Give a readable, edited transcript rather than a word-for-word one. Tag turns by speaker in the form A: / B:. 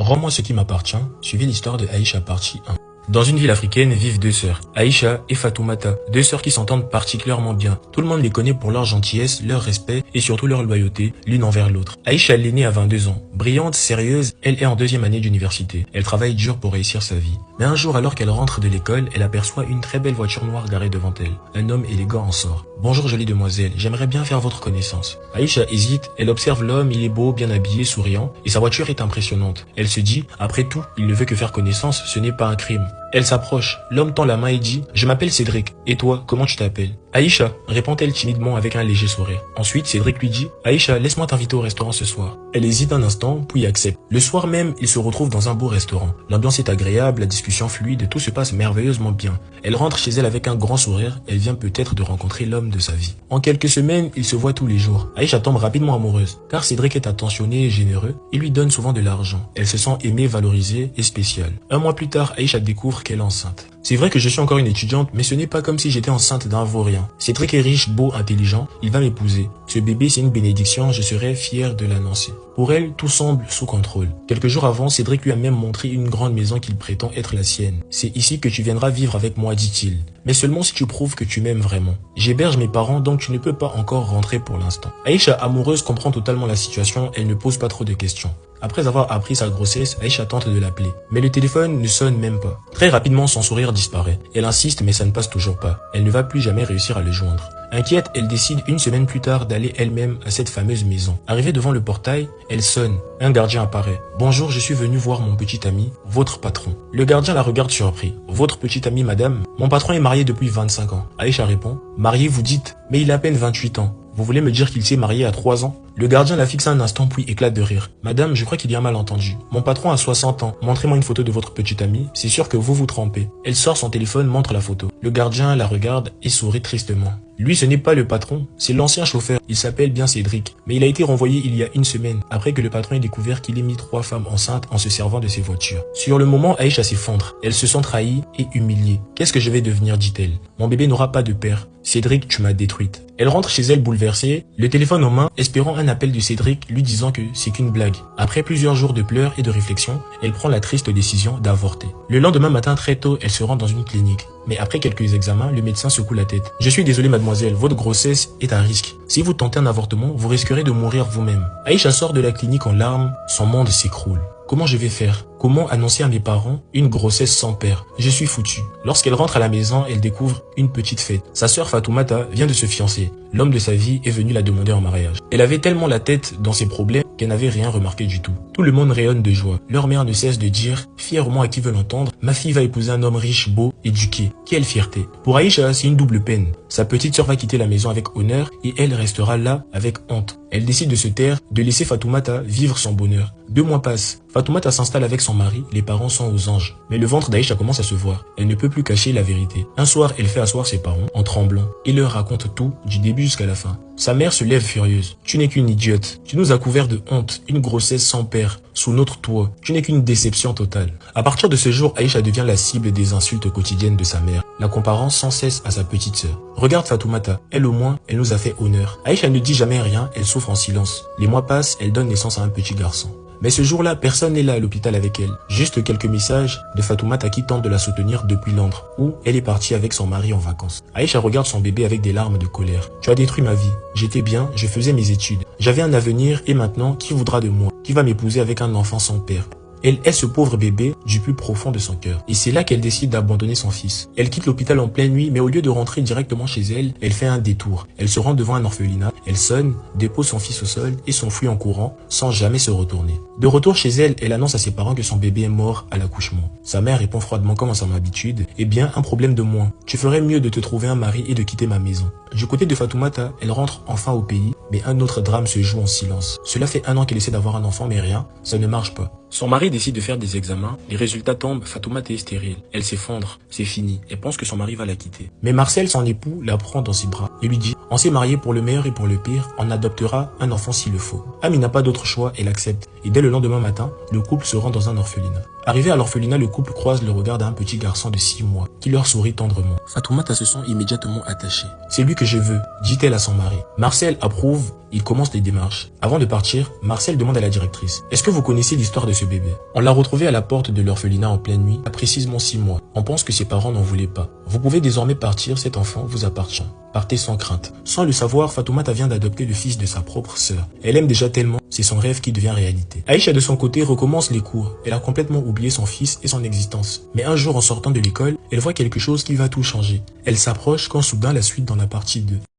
A: Rends-moi ce qui m'appartient, suivez l'histoire de Aïcha partie 1. Dans une ville africaine vivent deux sœurs, Aïcha et Fatoumata, deux sœurs qui s'entendent particulièrement bien. Tout le monde les connaît pour leur gentillesse, leur respect et surtout leur loyauté l'une envers l'autre. Aïcha l'aînée a 22 ans. Brillante, sérieuse, elle est en deuxième année d'université. Elle travaille dur pour réussir sa vie. Mais un jour, alors qu'elle rentre de l'école, elle aperçoit une très belle voiture noire garée devant elle. Un homme élégant en sort. « Bonjour jolie demoiselle, j'aimerais bien faire votre connaissance. » Aïcha hésite, elle observe l'homme, il est beau, bien habillé, souriant, et sa voiture est impressionnante. Elle se dit, après tout, il ne veut que faire connaissance, ce n'est pas un crime. Elle s'approche, l'homme tend la main et dit « Je m'appelle Cédric, et toi, comment tu t'appelles ?»« Aïcha » répond-elle timidement avec un léger sourire. Ensuite, Cédric lui dit « Aïcha, laisse-moi t'inviter au restaurant ce soir. » Elle hésite un instant, puis accepte. Le soir même, ils se retrouvent dans un beau restaurant. L'ambiance est agréable, la discussion fluide, tout se passe merveilleusement bien. Elle rentre chez elle avec un grand sourire, elle vient peut-être de rencontrer l'homme de sa vie. En quelques semaines, ils se voient tous les jours. Aïcha tombe rapidement amoureuse, car Cédric est attentionné et généreux, et lui donne souvent de l'argent. Elle se sent aimée, valorisée et spéciale. Un mois plus tard, Aïcha découvre qu'elle est enceinte. C'est vrai que je suis encore une étudiante, mais ce n'est pas comme si j'étais enceinte d'un vaurien. Cédric est riche, beau, intelligent, il va m'épouser. Ce bébé, c'est une bénédiction, je serai fier de l'annoncer. Pour elle, tout semble sous contrôle. Quelques jours avant, Cédric lui a même montré une grande maison qu'il prétend être la sienne. C'est ici que tu viendras vivre avec moi, dit-il. Mais seulement si tu prouves que tu m'aimes vraiment. J'héberge mes parents, donc tu ne peux pas encore rentrer pour l'instant. Aïcha, amoureuse, comprend totalement la situation, elle ne pose pas trop de questions. Après avoir appris sa grossesse, Aïcha tente de l'appeler. Mais le téléphone ne sonne même pas. Très rapidement, son sourire disparaît. Elle insiste, mais ça ne passe toujours pas. Elle ne va plus jamais réussir à le joindre. Inquiète, elle décide une semaine plus tard d'aller elle-même à cette fameuse maison. Arrivée devant le portail, elle sonne. Un gardien apparaît. « Bonjour, je suis venu voir mon petit ami, votre patron. » Le gardien la regarde surpris. « Votre petit ami, madame ? Mon patron est marié depuis 25 ans. » Aïcha répond. « Marié, vous dites ? Mais il a à peine 28 ans. Vous voulez me dire qu'il s'est marié à 3 ans ?» Le gardien la fixe un instant puis éclate de rire. « Madame, je crois qu'il y a un malentendu. Mon patron a 60 ans. Montrez-moi une photo de votre petit ami. C'est sûr que vous vous trompez. » Elle sort son téléphone, montre la photo. Le gardien la regarde et sourit tristement. Lui, ce n'est pas le patron, c'est l'ancien chauffeur. Il s'appelle bien Cédric. Mais il a été renvoyé il y a une semaine, après que le patron ait découvert qu'il ait mis 3 femmes enceintes en se servant de ses voitures. Sur le moment, Aïcha s'effondre. Elle se sent trahie et humiliée. « Qu'est-ce que je vais devenir ?» dit-elle. « Mon bébé n'aura pas de père. Cédric, tu m'as détruite. » Elle rentre chez elle bouleversée, le téléphone en main, espérant un appel de Cédric lui disant que c'est qu'une blague. Après plusieurs jours de pleurs et de réflexion, elle prend la triste décision d'avorter. Le lendemain matin très tôt, elle se rend dans une clinique. Mais après quelques examens, le médecin secoue la tête. « Je suis désolé mademoiselle, votre grossesse est à risque. Si vous tentez un avortement, vous risquerez de mourir vous-même. » Aïcha sort de la clinique en larmes, son monde s'écroule. Comment je vais faire? Comment annoncer à mes parents une grossesse sans père? Je suis foutu. Lorsqu'elle rentre à la maison, elle découvre une petite fête. Sa sœur Fatoumata vient de se fiancer. L'homme de sa vie est venu la demander en mariage. Elle avait tellement la tête dans ses problèmes qu'elle n'avait rien remarqué du tout. Tout le monde rayonne de joie. Leur mère ne cesse de dire, fièrement à qui veut l'entendre, ma fille va épouser un homme riche, beau, éduqué. Quelle fierté. Pour Aïcha, c'est une double peine. Sa petite sœur va quitter la maison avec honneur et elle restera là avec honte. Elle décide de se taire, de laisser Fatoumata vivre son bonheur. 2 mois passent. Fatoumata s'installe avec son mari, les parents sont aux anges. Mais le ventre d'Aïcha commence à se voir. Elle ne peut plus cacher la vérité. Un soir, elle fait asseoir ses parents en tremblant et leur raconte tout, du début jusqu'à la fin. Sa mère se lève furieuse. Tu n'es qu'une idiote. Tu nous as couvert de honte, une grossesse sans père, sous notre toit. Tu n'es qu'une déception totale. À partir de ce jour, Aïcha devient la cible des insultes quotidiennes de sa mère, la comparant sans cesse à sa petite sœur. Regarde Fatoumata, elle au moins, elle nous a fait honneur. Aïcha ne dit jamais rien, elle souffre en silence. Les mois passent, elle donne naissance à un petit garçon. Mais ce jour-là, personne n'est là à l'hôpital avec elle. Juste quelques messages de Fatoumata qui tente de la soutenir depuis Londres, où elle est partie avec son mari en vacances. Aïcha regarde son bébé avec des larmes de colère. Tu as détruit ma vie. J'étais bien, je faisais mes études. J'avais un avenir et maintenant, qui voudra de moi? Qui va m'épouser avec un enfant sans père? Elle est ce pauvre bébé du plus profond de son cœur. Et c'est là qu'elle décide d'abandonner son fils. Elle quitte l'hôpital en pleine nuit, mais au lieu de rentrer directement chez elle, elle fait un détour. Elle se rend devant un orphelinat, elle sonne, dépose son fils au sol et s'enfuit en courant, sans jamais se retourner. De retour chez elle, elle annonce à ses parents que son bébé est mort à l'accouchement. Sa mère répond froidement comme à son habitude, « Eh bien, un problème de moins. Tu ferais mieux de te trouver un mari et de quitter ma maison. » Du côté de Fatoumata, elle rentre enfin au pays, mais un autre drame se joue en silence. Cela fait 1 an qu'elle essaie d'avoir un enfant, mais rien, ça ne marche pas. Son mari décide de faire des examens, les résultats tombent, Fatoumata est stérile. Elle s'effondre, c'est fini, elle pense que son mari va la quitter. Mais Marcel, son époux, la prend dans ses bras et lui dit « On s'est mariés pour le meilleur et pour le pire, on adoptera un enfant s'il le faut. » Ami n'a pas d'autre choix, elle accepte. Et dès le lendemain matin, le couple se rend dans un orphelinat. Arrivé à l'orphelinat, le couple croise le regard d'un petit garçon de 6 mois, qui leur sourit tendrement. Fatoumata se sent immédiatement attachée. « C'est lui que je veux, dit-elle à son mari. Marcel approuve Il commence les démarches. Avant de partir, Marcel demande à la directrice: est-ce que vous connaissez l'histoire de ce bébé? On l'a retrouvé à la porte de l'orphelinat en pleine nuit, à précisément 6 mois. On pense que ses parents n'en voulaient pas. Vous pouvez désormais partir, cet enfant vous appartient. Partez sans crainte. Sans le savoir, Fatoumata vient d'adopter le fils de sa propre sœur. Elle aime déjà tellement, c'est son rêve qui devient réalité. Aïcha de son côté recommence les cours. Elle a complètement oublié son fils et son existence. Mais un jour en sortant de l'école, elle voit quelque chose qui va tout changer. Elle s'approche quand soudain la suite dans la partie 2.